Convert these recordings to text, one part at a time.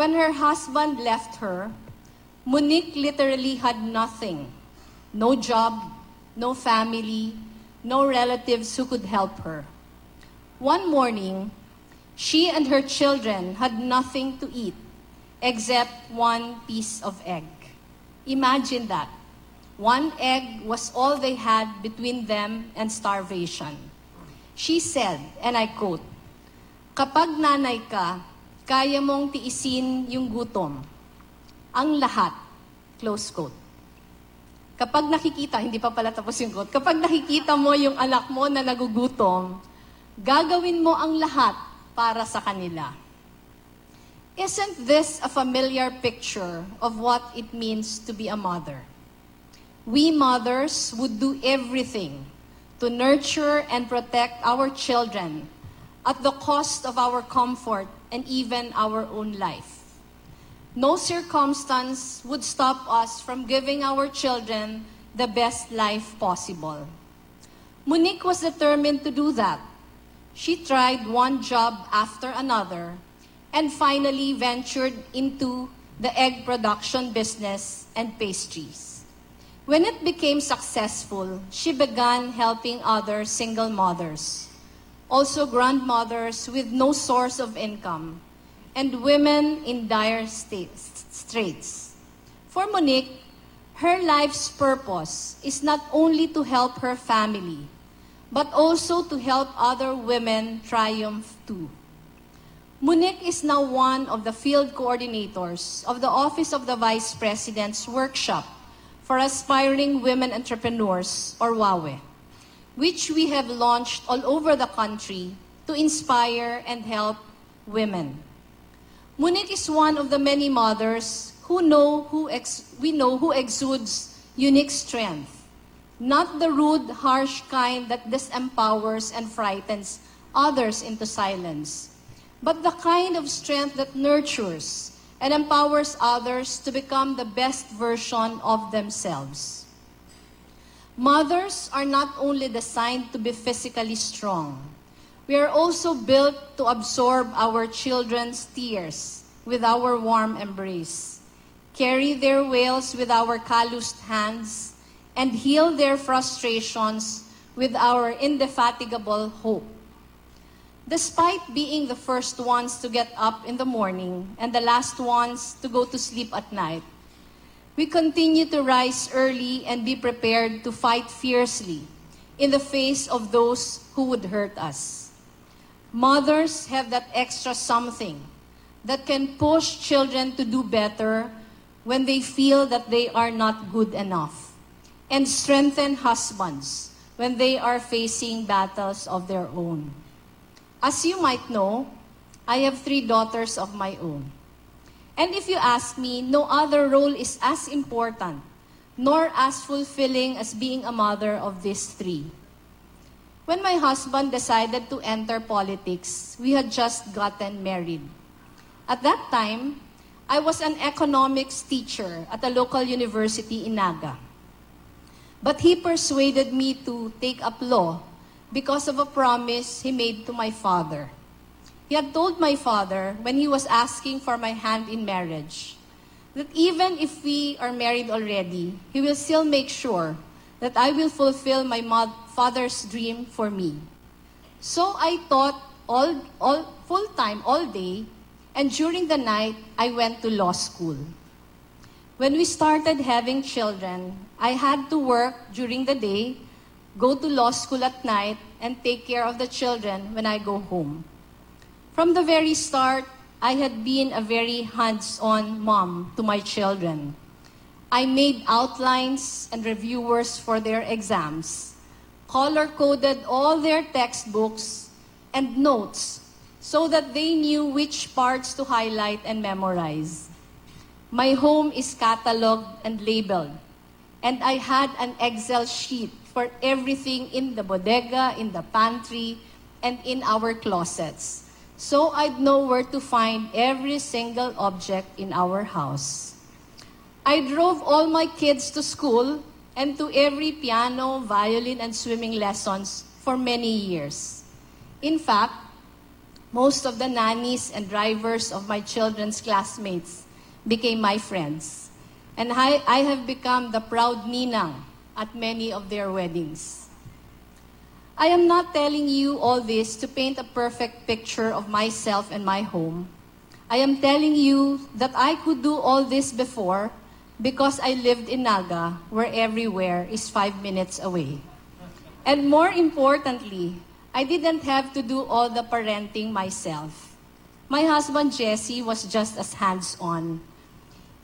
When her husband left her, Monique literally had nothing. No job, no family, no relatives who could help her. One morning, she and her children had nothing to eat except one piece of egg. Imagine that. One egg was all they had between them and starvation. She said, and I quote, "Kapag nanay ka, kaya mong tiisin yung gutom. Ang lahat." Close quote. Kapag nakikita, hindi pa pala tapos yung quote, kapag nakikita mo yung anak mo na nagugutom, gagawin mo ang lahat para sa kanila. Isn't this a familiar picture of what it means to be a mother? We mothers would do everything to nurture and protect our children at the cost of our comfort and even our own life. No circumstance would stop us from giving our children the best life possible. Monique was determined to do that. She tried one job after another and finally ventured into the egg production business and pastries. When it became successful, she began helping other single mothers, also grandmothers with no source of income, and women in dire straits. For Monique, her life's purpose is not only to help her family, but also to help other women triumph too. Monique is now one of the field coordinators of the Office of the Vice President's Workshop for Aspiring Women Entrepreneurs, or WAWE, which we have launched all over the country to inspire and help women. Monique is one of the many mothers who who exudes unique strength, not the rude, harsh kind that disempowers and frightens others into silence, but the kind of strength that nurtures and empowers others to become the best version of themselves. Mothers are not only designed to be physically strong, we are also built to absorb our children's tears with our warm embrace, carry their wails with our calloused hands, and heal their frustrations with our indefatigable hope. Despite being the first ones to get up in the morning and the last ones to go to sleep at night, we continue to rise early and be prepared to fight fiercely in the face of those who would hurt us. Mothers have that extra something that can push children to do better when they feel that they are not good enough, and strengthen husbands when they are facing battles of their own. As you might know, I have 3 daughters of my own. And if you ask me, no other role is as important nor as fulfilling as being a mother of these 3. When my husband decided to enter politics, we had just gotten married. At that time, I was an economics teacher at a local university in Naga. But he persuaded me to take up law because of a promise he made to my father. He had told my father, when he was asking for my hand in marriage, that even if we are married already, he will still make sure that I will fulfill my father's dream for me. So I taught full-time, all day, and during the night, I went to law school. When we started having children, I had to work during the day, go to law school at night, and take care of the children when I go home. From the very start, I had been a very hands-on mom to my children. I made outlines and reviewers for their exams, color-coded all their textbooks and notes so that they knew which parts to highlight and memorize. My home is cataloged and labeled, and I had an Excel sheet for everything in the bodega, in the pantry, and in our closets. So I'd know where to find every single object in our house. I drove all my kids to school and to every piano, violin, and swimming lessons for many years. In fact, Most of the nannies and drivers of my children's classmates became my friends. And I have become the proud ninang at many of their weddings. I am not telling you all this to paint a perfect picture of myself and my home. I am telling you that I could do all this before because I lived in Naga, where everywhere is 5 minutes away. And more importantly, I didn't have to do all the parenting myself. My husband Jesse was just as hands-on.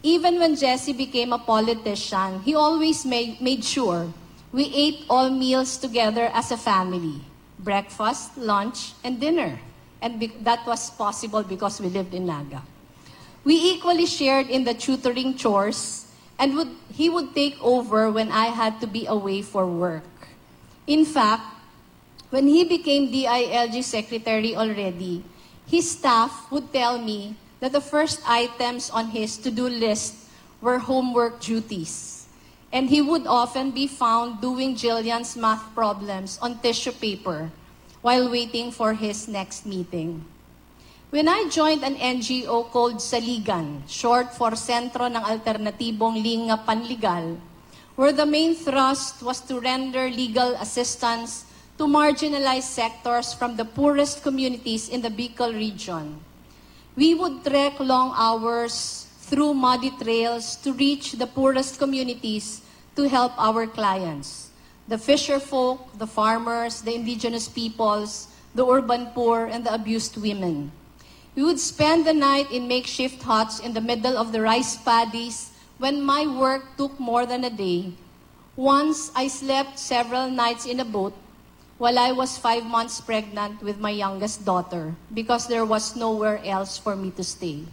Even when Jesse became a politician, he always made sure we ate all meals together as a family. Breakfast, lunch, and dinner. And that was possible because we lived in Naga. We equally shared in the tutoring chores, and he would take over when I had to be away for work. In fact, when he became DILG secretary already, his staff would tell me that the first items on his to-do list were homework duties. And he would often be found doing Jillian's math problems on tissue paper while waiting for his next meeting. When I joined an NGO called Saligan, short for Sentro ng Alternatibong Linga Panligal, where the main thrust was to render legal assistance to marginalized sectors from the poorest communities in the Bicol region. We would trek long hours through muddy trails to reach the poorest communities to help our clients. The fisher folk, the farmers, the indigenous peoples, the urban poor, and the abused women. We would spend the night in makeshift huts in the middle of the rice paddies when my work took more than a day. Once, I slept several nights in a boat while I was 5 months pregnant with my youngest daughter because there was nowhere else for me to stay.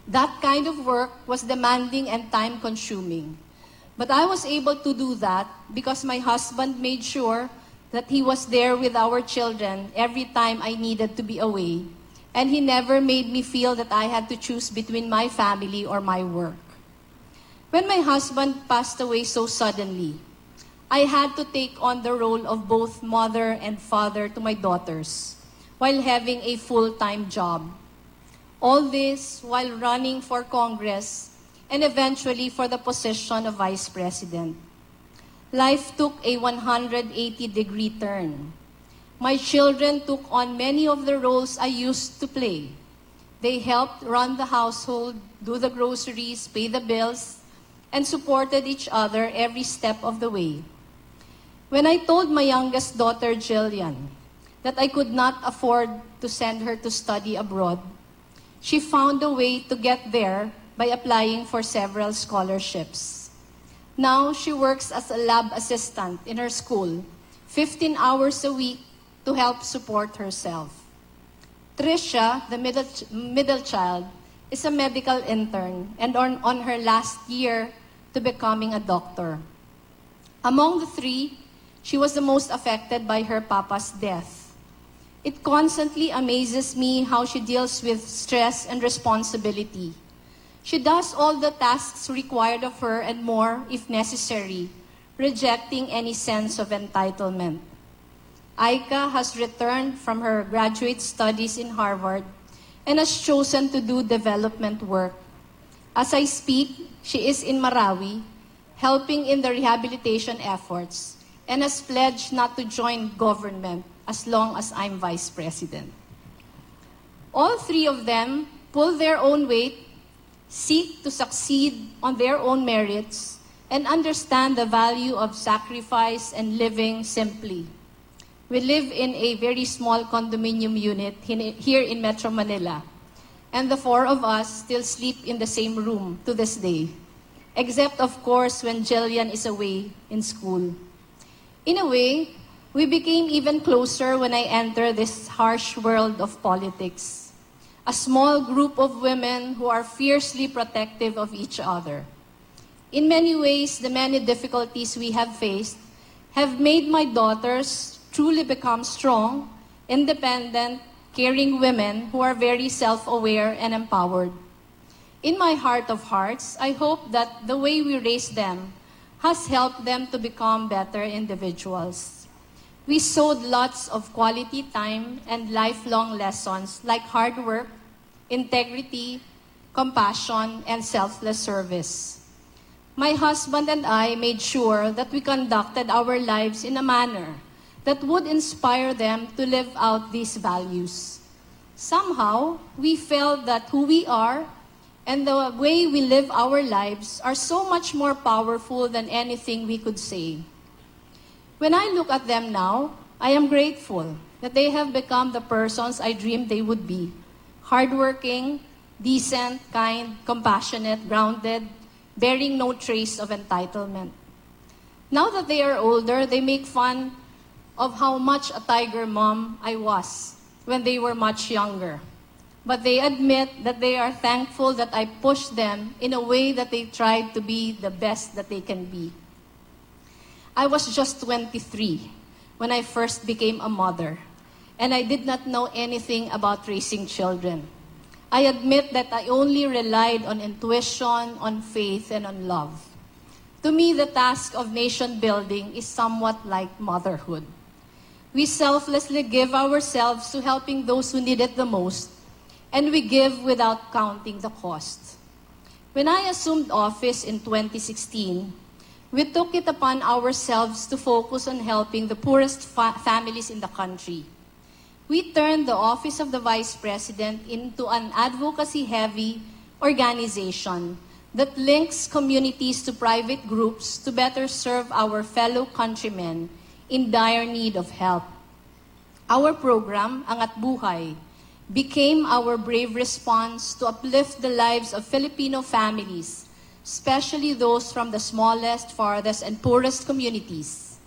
That kind of work was demanding and time-consuming. But I was able to do that because my husband made sure that he was there with our children every time I needed to be away, and he never made me feel that I had to choose between my family or my work. When my husband passed away so suddenly, I had to take on the role of both mother and father to my daughters while having a full-time job. All this while running for Congress and eventually for the position of Vice President. Life took a 180-degree turn. My children took on many of the roles I used to play. They helped run the household, do the groceries, pay the bills, and supported each other every step of the way. When I told my youngest daughter, Jillian, that I could not afford to send her to study abroad, she found a way to get there by applying for several scholarships. Now, she works as a lab assistant in her school, 15 hours a week to help support herself. Tricia, the middle child, is a medical intern and on her last year to becoming a doctor. Among the three, she was the most affected by her papa's death. It constantly amazes me how she deals with stress and responsibility. She does all the tasks required of her and more if necessary, rejecting any sense of entitlement. Aika has returned from her graduate studies in Harvard and has chosen to do development work. As I speak, she is in Marawi, helping in the rehabilitation efforts, and has pledged not to join government as long as I'm Vice President. All three of them pull their own weight, seek to succeed on their own merits, and understand the value of sacrifice and living simply. We live in a very small condominium unit here in Metro Manila, and the four of us still sleep in the same room to this day, except of course when Jillian is away in school. In a way, we became even closer when I entered this harsh world of politics. A small group of women who are fiercely protective of each other. In many ways, the many difficulties we have faced have made my daughters truly become strong, independent, caring women who are very self-aware and empowered. In my heart of hearts, I hope that the way we raise them has helped them to become better individuals. We sowed lots of quality time and lifelong lessons like hard work, integrity, compassion, and selfless service. My husband and I made sure that we conducted our lives in a manner that would inspire them to live out these values. Somehow, we felt that who we are and the way we live our lives are so much more powerful than anything we could say. When I look at them now, I am grateful that they have become the persons I dreamed they would be. Hardworking, decent, kind, compassionate, grounded, bearing no trace of entitlement. Now that they are older, they make fun of how much a tiger mom I was when they were much younger. But they admit that they are thankful that I pushed them in a way that they tried to be the best that they can be. I was just 23 when I first became a mother, and I did not know anything about raising children. I admit that I only relied on intuition, on faith, and on love. To me, the task of nation building is somewhat like motherhood. We selflessly give ourselves to helping those who need it the most, and we give without counting the cost. When I assumed office in 2016, we took it upon ourselves to focus on helping the poorest families in the country. We turned the Office of the Vice President into an advocacy-heavy organization that links communities to private groups to better serve our fellow countrymen in dire need of help. Our program, Angat Buhay, became our brave response to uplift the lives of Filipino families, especially those from the smallest, farthest, and poorest communities.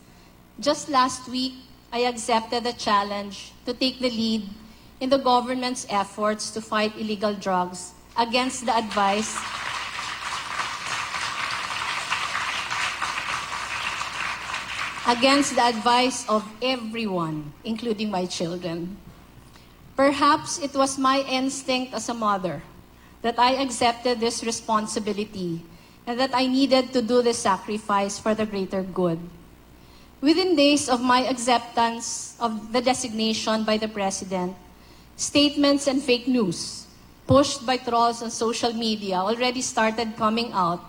Just last week, I accepted the challenge to take the lead in the government's efforts to fight illegal drugs against the advice of everyone, including my children. Perhaps it was my instinct as a mother that I accepted this responsibility and that I needed to do this sacrifice for the greater good. Within days of my acceptance of the designation by the President, statements and fake news pushed by trolls on social media already started coming out,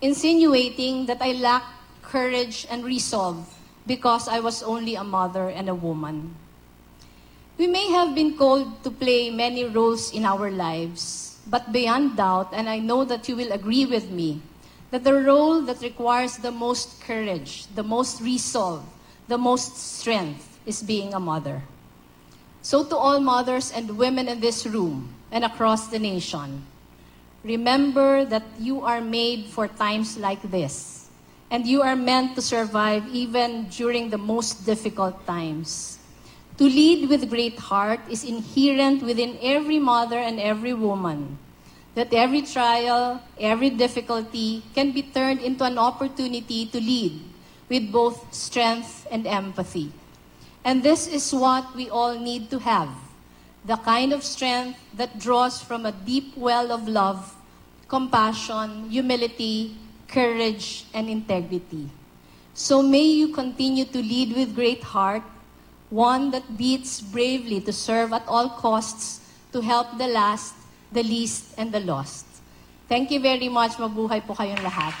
insinuating that I lacked courage and resolve because I was only a mother and a woman. We may have been called to play many roles in our lives, but beyond doubt, and I know that you will agree with me, that the role that requires the most courage, the most resolve, the most strength is being a mother. So to all mothers and women in this room and across the nation, remember that you are made for times like this, and you are meant to survive even during the most difficult times. To lead with great heart is inherent within every mother and every woman, that every trial, every difficulty can be turned into an opportunity to lead with both strength and empathy. And this is what we all need to have, the kind of strength that draws from a deep well of love, compassion, humility, courage, and integrity. So may you continue to lead with great heart, one that beats bravely to serve at all costs to help the last, the least, and the lost. Thank you very much. Mabuhay po kayong lahat.